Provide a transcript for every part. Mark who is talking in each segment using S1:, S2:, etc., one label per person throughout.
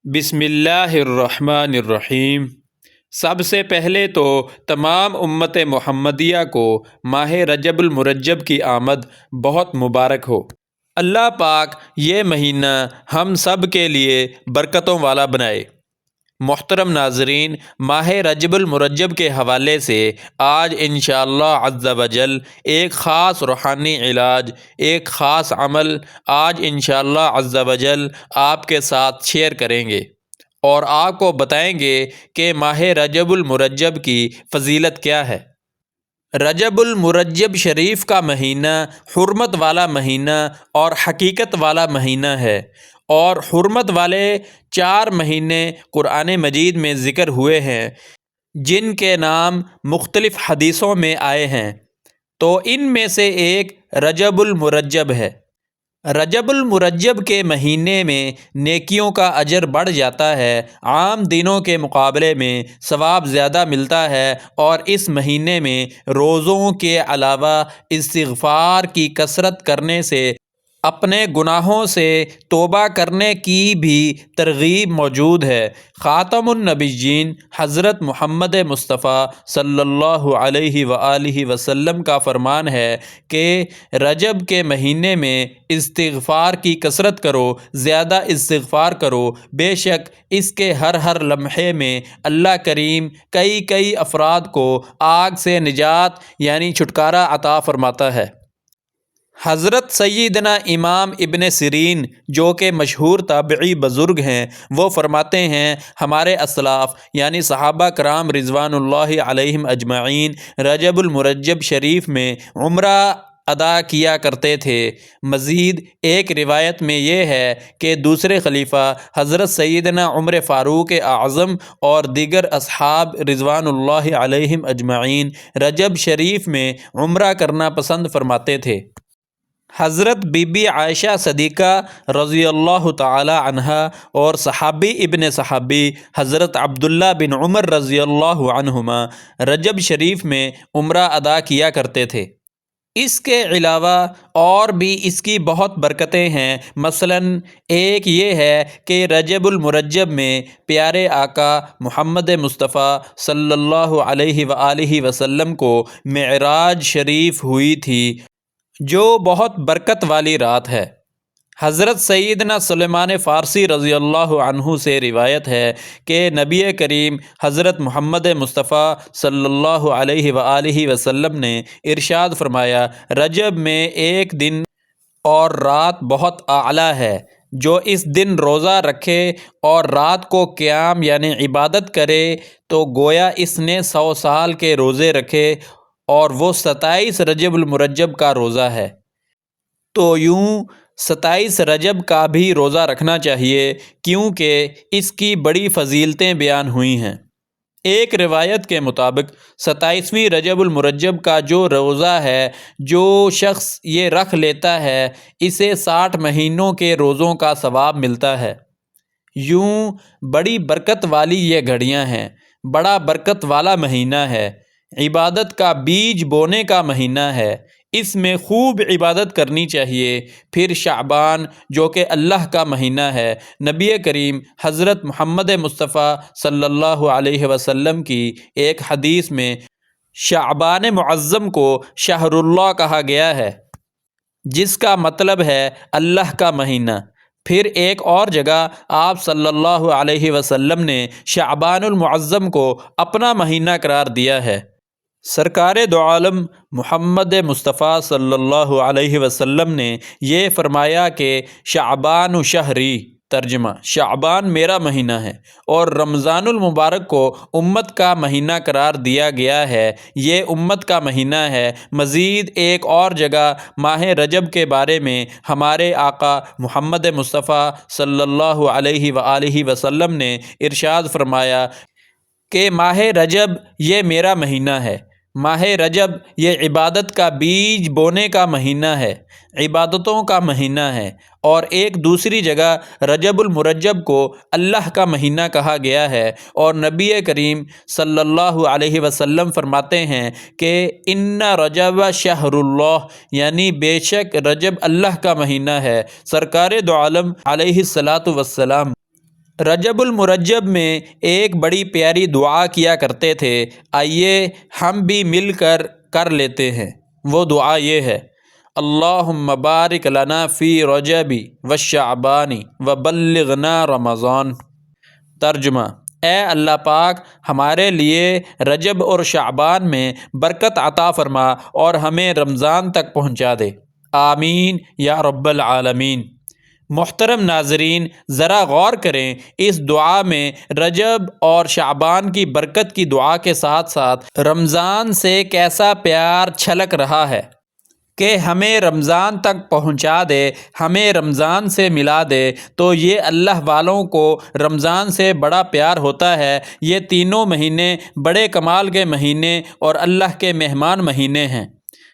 S1: بسم اللہ الرحمن الرحیم۔ سب سے پہلے تو تمام امت محمدیہ کو ماہ رجب المرجب کی آمد بہت مبارک ہو۔ اللہ پاک یہ مہینہ ہم سب کے لیے برکتوں والا بنائے۔ محترم ناظرین، ماہ رجب المرجب کے حوالے سے آج انشاءاللہ عز و جل ایک خاص روحانی علاج، ایک خاص عمل آج انشاءاللہ عز و جل آپ کے ساتھ شیئر کریں گے اور آپ کو بتائیں گے کہ ماہ رجب المرجب کی فضیلت کیا ہے۔ رجب المرجب شریف کا مہینہ حرمت والا مہینہ اور حقیقت والا مہینہ ہے، اور حرمت والے 4 مہینے قرآن مجید میں ذکر ہوئے ہیں جن کے نام مختلف حدیثوں میں آئے ہیں، تو ان میں سے ایک رجب المرجب ہے۔ رجب المرجب کے مہینے میں نیکیوں کا اجر بڑھ جاتا ہے، عام دنوں کے مقابلے میں ثواب زیادہ ملتا ہے، اور اس مہینے میں روزوں کے علاوہ استغفار کی کثرت کرنے سے، اپنے گناہوں سے توبہ کرنے کی بھی ترغیب موجود ہے۔ خاتم النبیین حضرت محمد مصطفیٰ صلی اللہ علیہ وآلہ وسلم کا فرمان ہے کہ رجب کے مہینے میں استغفار کی کثرت کرو، زیادہ استغفار کرو، بے شک اس کے ہر لمحے میں اللہ کریم کئی افراد کو آگ سے نجات یعنی چھٹکارا عطا فرماتا ہے۔ حضرت سیدنا امام ابن سیرین جو کہ مشہور تابعی بزرگ ہیں، وہ فرماتے ہیں ہمارے اسلاف یعنی صحابہ کرام رضوان اللہ علیہم اجمعین رجب المرجب شریف میں عمرہ ادا کیا کرتے تھے۔ مزید ایک روایت میں یہ ہے کہ دوسرے خلیفہ حضرت سیدنا عمر فاروق اعظم اور دیگر اصحاب رضوان اللہ علیہم اجمعین رجب شریف میں عمرہ کرنا پسند فرماتے تھے۔ حضرت بی بی عائشہ صدیقہ رضی اللہ تعالی عنہا اور صحابی ابن صحابی حضرت عبداللہ بن عمر رضی اللہ عنہما رجب شریف میں عمرہ ادا کیا کرتے تھے۔ اس کے علاوہ اور بھی اس کی بہت برکتیں ہیں، مثلاً ایک یہ ہے کہ رجب المرجب میں پیارے آقا محمد مصطفیٰ صلی اللہ علیہ وآلہ وسلم کو معراج شریف ہوئی تھی، جو بہت برکت والی رات ہے۔ حضرت سیدنا سلیمان فارسی رضی اللہ عنہ سے روایت ہے کہ نبی کریم حضرت محمد مصطفیٰ صلی اللہ علیہ وآلہ وسلم نے ارشاد فرمایا، رجب میں ایک دن اور رات بہت اعلیٰ ہے، جو اس دن روزہ رکھے اور رات کو قیام یعنی عبادت کرے تو گویا اس نے 100 سال کے روزے رکھے، اور وہ 27 رجب المرجب کا روزہ ہے۔ تو یوں 27 رجب کا بھی روزہ رکھنا چاہیے، کیونکہ اس کی بڑی فضیلتیں بیان ہوئی ہیں۔ ایک روایت کے مطابق 27ویں رجب المرجب کا جو روزہ ہے، جو شخص یہ رکھ لیتا ہے، اسے 60 مہینوں کے روزوں کا ثواب ملتا ہے۔ یوں بڑی برکت والی یہ گھڑیاں ہیں، بڑا برکت والا مہینہ ہے، عبادت کا بیج بونے کا مہینہ ہے، اس میں خوب عبادت کرنی چاہیے۔ پھر شعبان جو کہ اللہ کا مہینہ ہے، نبی کریم حضرت محمد مصطفیٰ صلی اللہ علیہ وسلم کی ایک حدیث میں شعبان معظم کو شہر اللہ کہا گیا ہے، جس کا مطلب ہے اللہ کا مہینہ۔ پھر ایک اور جگہ آپ صلی اللہ علیہ وسلم نے شعبان المعظم کو اپنا مہینہ قرار دیا ہے۔ سرکار دو عالم محمد مصطفیٰ صلی اللہ علیہ وسلم نے یہ فرمایا کہ شعبان شہری، ترجمہ شعبان میرا مہینہ ہے، اور رمضان المبارک کو امت کا مہینہ قرار دیا گیا ہے، یہ امت کا مہینہ ہے۔ مزید ایک اور جگہ ماہ رجب کے بارے میں ہمارے آقا محمد مصطفیٰ صلی اللہ علیہ وآلہ وسلم نے ارشاد فرمایا کہ ماہ رجب یہ میرا مہینہ ہے، ماہ رجب یہ عبادت کا بیج بونے کا مہینہ ہے، عبادتوں کا مہینہ ہے۔ اور ایک دوسری جگہ رجب المرجب کو اللہ کا مہینہ کہا گیا ہے، اور نبی کریم صلی اللہ علیہ وسلم فرماتے ہیں کہ ان رجب شہر اللہ، یعنی بے شک رجب اللہ کا مہینہ ہے۔ سرکار دو عالم علیہ الصلاۃ والسلام رجب المرجب میں ایک بڑی پیاری دعا کیا کرتے تھے، آئیے ہم بھی مل کر لیتے ہیں۔ وہ دعا یہ ہے: اللہم بارک لنا فی رجبی وشعبانی وبلغنا رمضان۔ ترجمہ: اے اللہ پاک، ہمارے لیے رجب اور شعبان میں برکت عطا فرما اور ہمیں رمضان تک پہنچا دے، آمین یا رب العالمین۔ محترم ناظرین، ذرا غور کریں، اس دعا میں رجب اور شعبان کی برکت کی دعا کے ساتھ ساتھ رمضان سے کیسا پیار چھلک رہا ہے کہ ہمیں رمضان تک پہنچا دے، ہمیں رمضان سے ملا دے۔ تو یہ اللہ والوں کو رمضان سے بڑا پیار ہوتا ہے۔ یہ تینوں مہینے بڑے کمال کے مہینے اور اللہ کے مہمان مہینے ہیں۔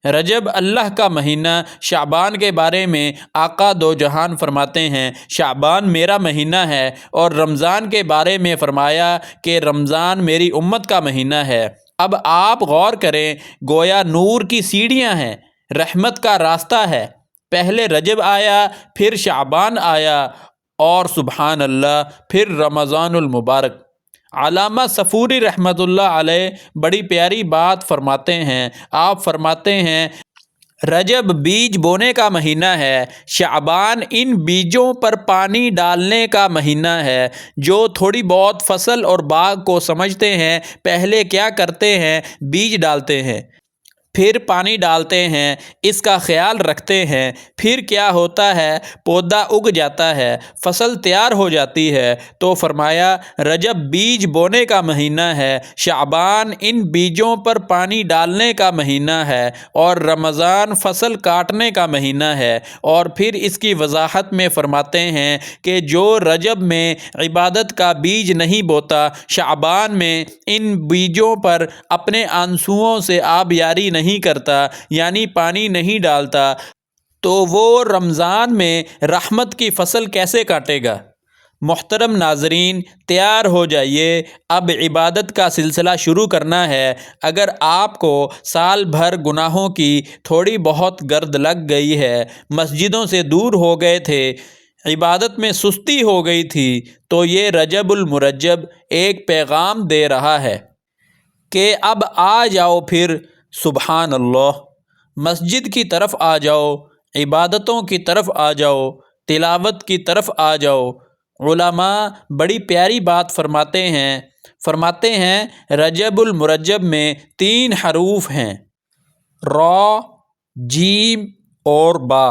S1: رجب اللہ کا مہینہ، شعبان کے بارے میں آقا دو جہان فرماتے ہیں، شعبان میرا مہینہ ہے، اور رمضان کے بارے میں فرمایا کہ رمضان میری امت کا مہینہ ہے۔ اب آپ غور کریں، گویا نور کی سیڑھیاں ہیں، رحمت کا راستہ ہے۔ پہلے رجب آیا، پھر شعبان آیا، اور سبحان اللہ پھر رمضان المبارک۔ علامہ صفوری رحمۃ اللہ علیہ بڑی پیاری بات فرماتے ہیں۔ آپ فرماتے ہیں، رجب بیج بونے کا مہینہ ہے، شعبان ان بیجوں پر پانی ڈالنے کا مہینہ ہے۔ جو تھوڑی بہت فصل اور باغ کو سمجھتے ہیں، پہلے کیا کرتے ہیں؟ بیج ڈالتے ہیں، پھر پانی ڈالتے ہیں، اس کا خیال رکھتے ہیں، پھر کیا ہوتا ہے؟ پودا اگ جاتا ہے، فصل تیار ہو جاتی ہے۔ تو فرمایا رجب بیج بونے کا مہینہ ہے، شعبان ان بیجوں پر پانی ڈالنے کا مہینہ ہے، اور رمضان فصل کاٹنے کا مہینہ ہے۔ اور پھر اس کی وضاحت میں فرماتے ہیں کہ جو رجب میں عبادت کا بیج نہیں بوتا، شعبان میں ان بیجوں پر اپنے آنسوؤں سے آبیاری نہیں کرتا، یعنی پانی نہیں ڈالتا، تو وہ رمضان میں رحمت کی فصل کیسے کاٹے گا؟ محترم ناظرین، تیار ہو جائیے، اب عبادت کا سلسلہ شروع کرنا ہے۔ اگر آپ کو سال بھر گناہوں کی تھوڑی بہت گرد لگ گئی ہے، مسجدوں سے دور ہو گئے تھے، عبادت میں سستی ہو گئی تھی، تو یہ رجب المرجب ایک پیغام دے رہا ہے کہ اب آ جاؤ، پھر سبحان اللہ، مسجد کی طرف آ جاؤ، عبادتوں کی طرف آ جاؤ، تلاوت کی طرف آ جاؤ۔ علماء بڑی پیاری بات فرماتے ہیں رجب المرجب میں 3 حروف ہیں، را، جیم اور با۔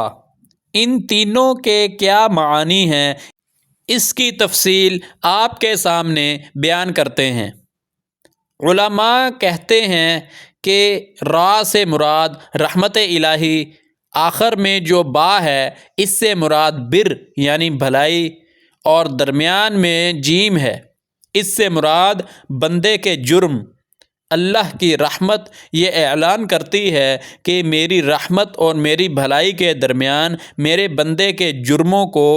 S1: ان تینوں کے کیا معانی ہیں، اس کی تفصیل آپ کے سامنے بیان کرتے ہیں۔ علماء کہتے ہیں کہ را سے مراد رحمت الہی، آخر میں جو با ہے اس سے مراد بر یعنی بھلائی، اور درمیان میں جیم ہے، اس سے مراد بندے کے جرم۔ اللہ کی رحمت یہ اعلان کرتی ہے کہ میری رحمت اور میری بھلائی کے درمیان میرے بندے کے جرموں کو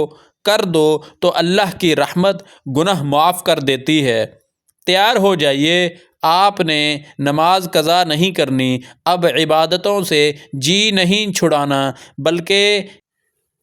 S1: کر دو تو اللہ کی رحمت گناہ معاف کر دیتی ہے۔ تیار ہو جائیے، آپ نے نماز قضا نہیں کرنی، اب عبادتوں سے جی نہیں چھڑانا، بلکہ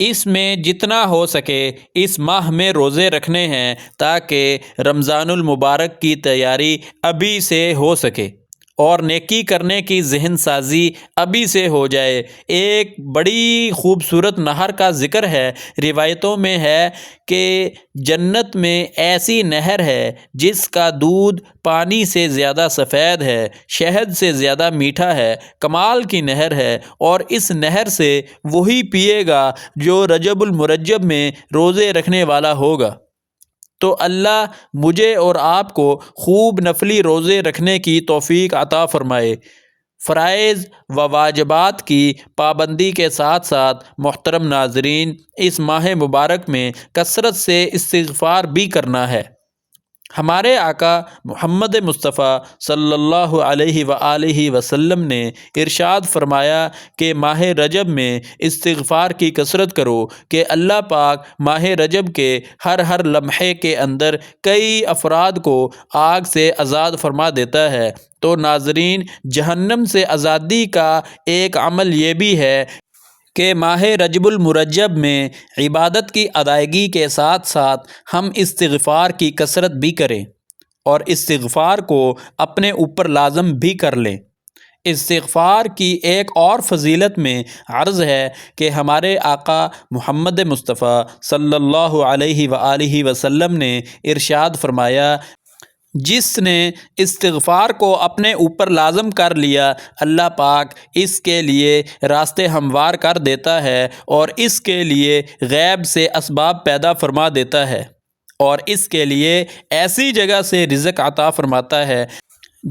S1: اس میں جتنا ہو سکے اس ماہ میں روزے رکھنے ہیں تاکہ رمضان المبارک کی تیاری ابھی سے ہو سکے اور نیکی کرنے کی ذہن سازی ابھی سے ہو جائے۔ ایک بڑی خوبصورت نہر کا ذکر ہے، روایتوں میں ہے کہ جنت میں ایسی نہر ہے جس کا دودھ پانی سے زیادہ سفید ہے، شہد سے زیادہ میٹھا ہے، کمال کی نہر ہے، اور اس نہر سے وہی پیے گا جو رجب المرجب میں روزے رکھنے والا ہوگا۔ تو اللہ مجھے اور آپ کو خوب نفلی روزے رکھنے کی توفیق عطا فرمائے۔ فرائض و واجبات کی پابندی کے ساتھ ساتھ محترم ناظرین، اس ماہ مبارک میں کثرت سے استغفار بھی کرنا ہے۔ ہمارے آقا محمد مصطفیٰ صلی اللہ علیہ وآلہ وسلم نے ارشاد فرمایا کہ ماہ رجب میں استغفار کی کثرت کرو کہ اللہ پاک ماہ رجب کے ہر لمحے کے اندر کئی افراد کو آگ سے آزاد فرما دیتا ہے۔ تو ناظرین، جہنم سے آزادی کا ایک عمل یہ بھی ہے کہ ماہ رجب المرجب میں عبادت کی ادائیگی کے ساتھ ساتھ ہم استغفار کی کثرت بھی کریں اور استغفار کو اپنے اوپر لازم بھی کر لیں۔ استغفار کی ایک اور فضیلت میں عرض ہے کہ ہمارے آقا محمد مصطفیٰ صلی اللہ علیہ وآلہ وسلم نے ارشاد فرمایا، جس نے استغفار کو اپنے اوپر لازم کر لیا، اللہ پاک اس کے لیے راستے ہموار کر دیتا ہے اور اس کے لیے غیب سے اسباب پیدا فرما دیتا ہے اور اس کے لیے ایسی جگہ سے رزق عطا فرماتا ہے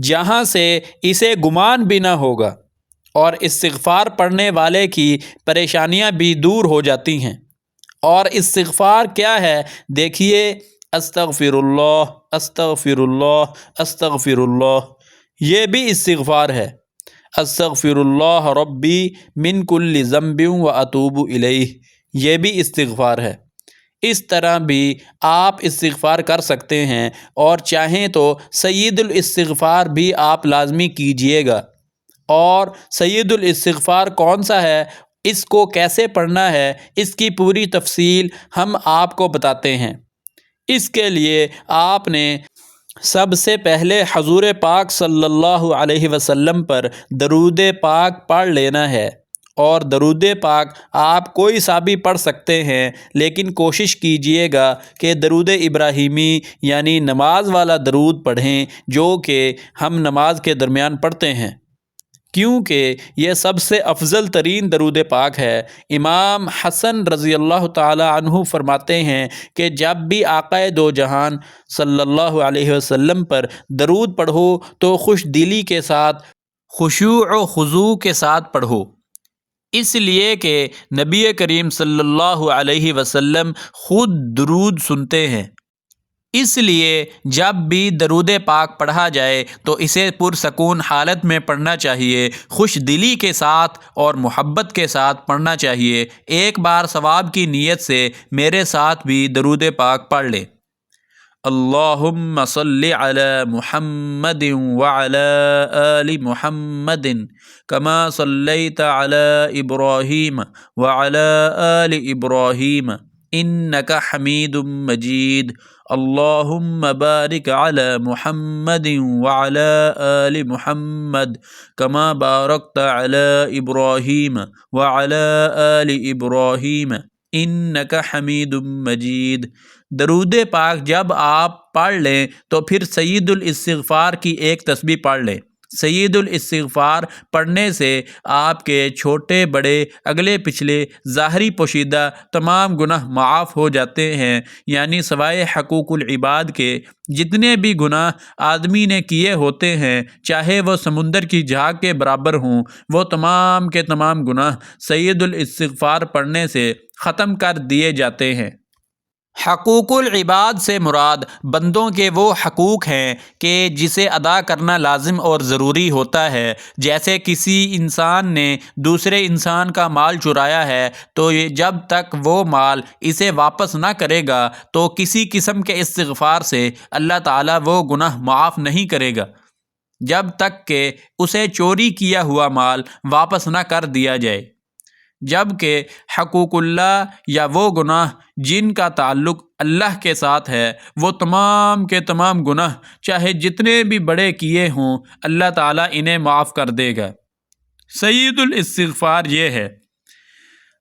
S1: جہاں سے اسے گمان بھی نہ ہوگا، اور استغفار پڑھنے والے کی پریشانیاں بھی دور ہو جاتی ہیں۔ اور استغفار کیا ہے؟ دیکھیے، استغفر اللہ استغفر اللہ استغفر اللہ، یہ بھی استغفار ہے۔ استغفر اللہ ربی من کل ذنب و اتوب الیہ، یہ بھی استغفار ہے۔ اس طرح بھی آپ استغفار کر سکتے ہیں، اور چاہیں تو سید الاستغفار بھی آپ لازمی کیجئے گا۔ اور سید الاستغفار کون سا ہے، اس کو کیسے پڑھنا ہے، اس کی پوری تفصیل ہم آپ کو بتاتے ہیں۔ اس کے لیے آپ نے سب سے پہلے حضور پاک صلی اللہ علیہ وسلم پر درود پاک پڑھ لینا ہے، اور درود پاک آپ کوئی سا بھی پڑھ سکتے ہیں، لیکن کوشش کیجئے گا کہ درود ابراہیمی یعنی نماز والا درود پڑھیں، جو کہ ہم نماز کے درمیان پڑھتے ہیں، کیونکہ یہ سب سے افضل ترین درود پاک ہے۔ امام حسن رضی اللہ تعالی عنہ فرماتے ہیں کہ جب بھی آقا دو جہان صلی اللہ علیہ وسلم پر درود پڑھو تو خوش دلی کے ساتھ، خشوع و خضوع کے ساتھ پڑھو، اس لیے کہ نبی کریم صلی اللہ علیہ وسلم خود درود سنتے ہیں۔ اس لیے جب بھی درود پاک پڑھا جائے تو اسے پرسکون حالت میں پڑھنا چاہیے، خوش دلی کے ساتھ اور محبت کے ساتھ پڑھنا چاہیے۔ ایک بار ثواب کی نیت سے میرے ساتھ بھی درود پاک پڑھ لیں۔ اللہم صلی علی محمد وعلی آل محمد کما صلیت علی ابراہیم وعلی آل ابراہیم انک حمید مجید۔ اللہم بارک علی محمد وعلی آل محمد کما بارکت علی ابراہیم وعلی آل ابراہیم انک حمید مجید۔ درود پاک جب آپ پڑھ لیں تو پھر سید الاستغفار کی ایک تسبیح پڑھ لیں۔ سید الاستغفار پڑھنے سے آپ کے چھوٹے بڑے اگلے پچھلے ظاہری پوشیدہ تمام گناہ معاف ہو جاتے ہیں، یعنی سوائے حقوق العباد کے جتنے بھی گناہ آدمی نے کیے ہوتے ہیں، چاہے وہ سمندر کی جھاگ کے برابر ہوں، وہ تمام کے تمام گناہ سید الاستغفار پڑھنے سے ختم کر دیے جاتے ہیں۔ حقوق العباد سے مراد بندوں کے وہ حقوق ہیں کہ جسے ادا کرنا لازم اور ضروری ہوتا ہے، جیسے کسی انسان نے دوسرے انسان کا مال چرایا ہے تو جب تک وہ مال اسے واپس نہ کرے گا تو کسی قسم کے استغفار سے اللہ تعالیٰ وہ گناہ معاف نہیں کرے گا، جب تک کہ اسے چوری کیا ہوا مال واپس نہ کر دیا جائے۔ جبکہ حقوق اللہ یا وہ گناہ جن کا تعلق اللہ کے ساتھ ہے، وہ تمام کے تمام گناہ چاہے جتنے بھی بڑے کیے ہوں، اللہ تعالیٰ انہیں معاف کر دے گا۔ سید الاستغفار یہ ہے: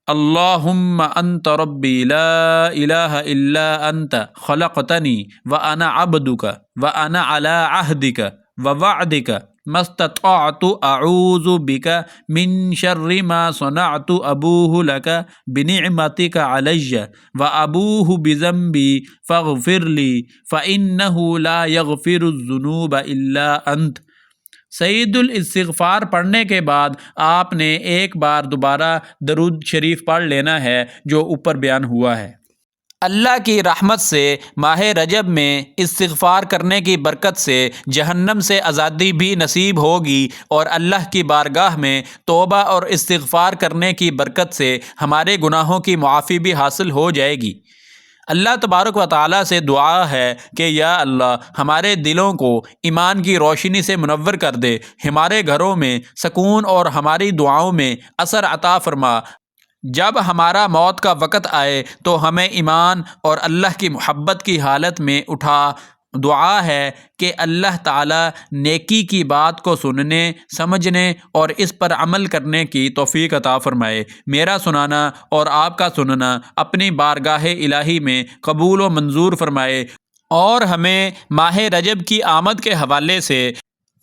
S1: اللہم انت ربی لا الہ الا انت خلقتنی وانا عبدک وانا علی عہدک ووعدک ما استطعت اعوذ بک من شر ما صنعت ابوہ لک بنعمتک علی وابوہ بذنبی فاغفر لی فانہ لا یغفر الذنوب الا انت۔ سید الاستغفار پڑھنے کے بعد آپ نے ایک بار دوبارہ درود شریف پڑھ لینا ہے جو اوپر بیان ہوا ہے۔ اللہ کی رحمت سے ماہ رجب میں استغفار کرنے کی برکت سے جہنم سے آزادی بھی نصیب ہوگی، اور اللہ کی بارگاہ میں توبہ اور استغفار کرنے کی برکت سے ہمارے گناہوں کی معافی بھی حاصل ہو جائے گی۔ اللہ تبارک و تعالیٰ سے دعا ہے کہ یا اللہ ہمارے دلوں کو ایمان کی روشنی سے منور کر دے، ہمارے گھروں میں سکون اور ہماری دعاؤں میں اثر عطا فرما، جب ہمارا موت کا وقت آئے تو ہمیں ایمان اور اللہ کی محبت کی حالت میں اٹھا دعا ہے کہ اللہ تعالیٰ نیکی کی بات کو سننے، سمجھنے اور اس پر عمل کرنے کی توفیق عطا فرمائے۔ میرا سنانا اور آپ کا سننا اپنی بارگاہ الہی میں قبول و منظور فرمائے، اور ہمیں ماہ رجب کی آمد کے حوالے سے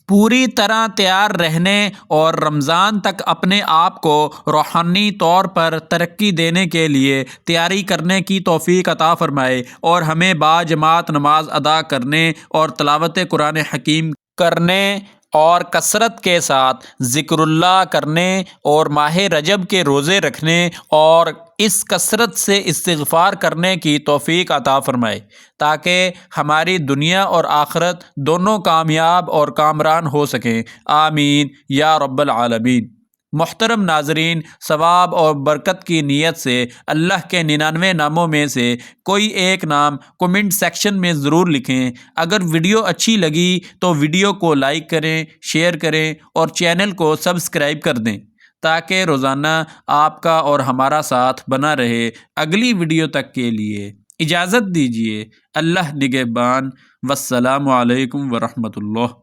S1: پوری طرح تیار رہنے اور رمضان تک اپنے آپ کو روحانی طور پر ترقی دینے کے لیے تیاری کرنے کی توفیق عطا فرمائے، اور ہمیں باجماعت نماز ادا کرنے اور تلاوت قرآن حکیم کرنے اور کثرت کے ساتھ ذکر اللہ کرنے اور ماہ رجب کے روزے رکھنے اور اس کثرت سے استغفار کرنے کی توفیق عطا فرمائے، تاکہ ہماری دنیا اور آخرت دونوں کامیاب اور کامران ہو سکیں۔ آمین یا رب العالمین۔ محترم ناظرین، ثواب اور برکت کی نیت سے اللہ کے 99 ناموں میں سے کوئی ایک نام کومنٹ سیکشن میں ضرور لکھیں۔ اگر ویڈیو اچھی لگی تو ویڈیو کو لائک کریں، شیئر کریں اور چینل کو سبسکرائب کر دیں، تاکہ روزانہ آپ کا اور ہمارا ساتھ بنا رہے۔ اگلی ویڈیو تک کے لیے اجازت دیجیے۔ اللہ نگہبان۔ والسلام علیکم ورحمۃ اللہ۔